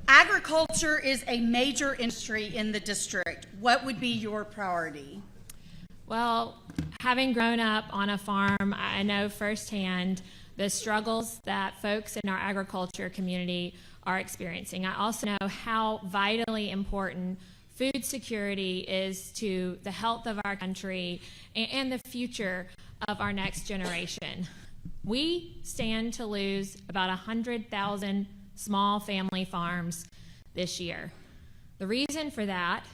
Agriculture is a major industry in the district. What would be your priority? Well, having grown up on a farm, I know firsthand the struggles that folks in our agriculture community are experiencing. I also know how vitally important food security is to the health of our country and the future of our next generation. We stand to lose about 100,000 small family farms this year. The reason for that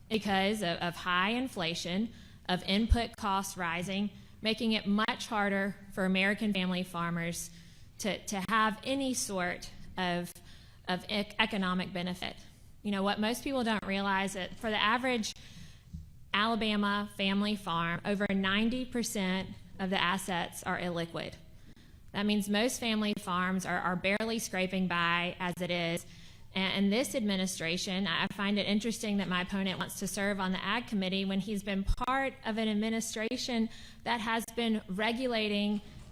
is because of high inflation, of input costs rising, making it much harder for American family farmers to have any sort of economic benefit. You know, what most people don't realize that for the average Alabama family farm, over 90% of the assets are illiquid. That means most family farms are barely scraping by as it is. And this administration, I find it interesting that my opponent wants to serve on the Ag Committee when he's been part of an administration that has been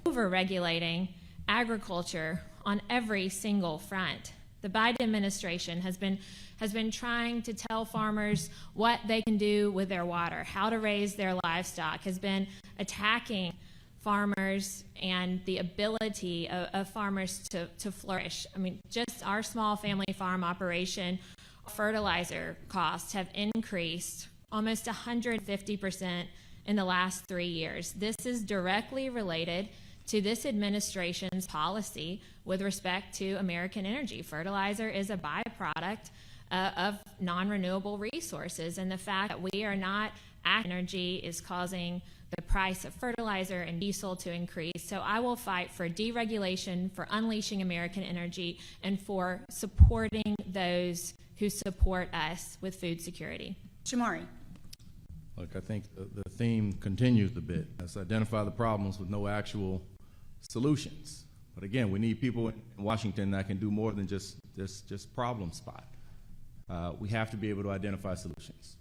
over-regulating agriculture on every single front. The Biden administration has been trying to tell farmers what they can do with their water, how to raise their livestock, has been attacking farmers and the ability of farmers to flourish. I mean, just our small family farm operation, fertilizer costs have increased almost 150% in the last 3 years. This is directly related to this administration's policy with respect to American energy. Fertilizer is a byproduct of non-renewable resources, and the fact that we are not energy is causing the price of fertilizer and diesel to increase. So I will fight for deregulation, for unleashing American energy, and for supporting those who support us with food security. Shamari. Look, I think the theme continues a bit. Let's identify the problems with no actual solutions. But again, we need people in Washington that can do more than just problem spot. We have to be able to identify solutions.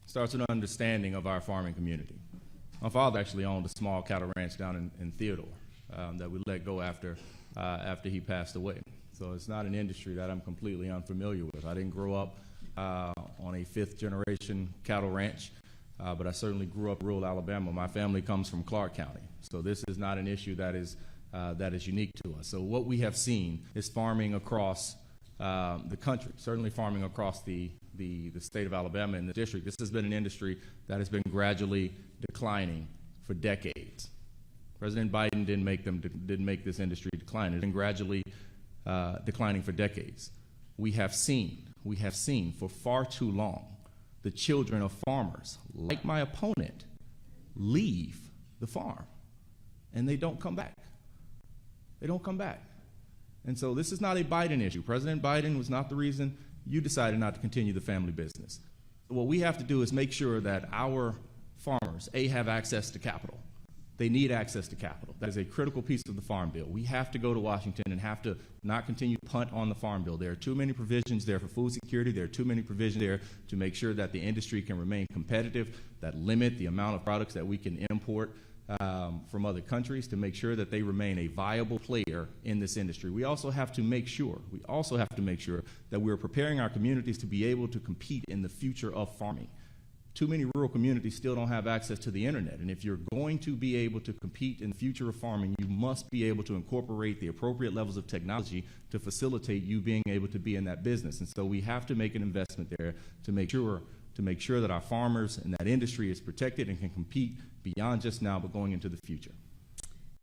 It starts with an understanding of our farming community. My father actually owned a small cattle ranch down in Theodore that we let go after he passed away. So it's not an industry that I'm completely unfamiliar with. I didn't grow up on a fifth-generation cattle ranch, but I certainly grew up in rural Alabama. My family comes from Clark County, so this is not an issue that is unique to us. So what we have seen is farming across the country, certainly farming across the state of Alabama and the district. This has been an industry that has been gradually declining for decades. President Biden didn't make this industry decline. It's been gradually declining for decades. We have seen for far too long the children of farmers, like my opponent, leave the farm, and they don't come back. They don't come back. And so this is not a Biden issue. President Biden was not the reason you decided not to continue the family business. What we have to do is make sure that our farmers, have access to capital. They need access to capital. That is a critical piece of the Farm Bill. We have to go to Washington and have to not continue to punt on the Farm Bill. There are too many provisions there for food security. There are too many provisions there to make sure that the industry can remain competitive, that limit the amount of products that we can import from other countries, to make sure that they remain a viable player in this industry. We also have to make sure that we're preparing our communities to be able to compete in the future of farming. Too many rural communities still don't have access to the internet, and if you're going to be able to compete in the future of farming, you must be able to incorporate the appropriate levels of technology to facilitate you being able to be in that business. And so we have to make an investment there to make sure that our farmers and that industry is protected and can compete beyond just now, but going into the future.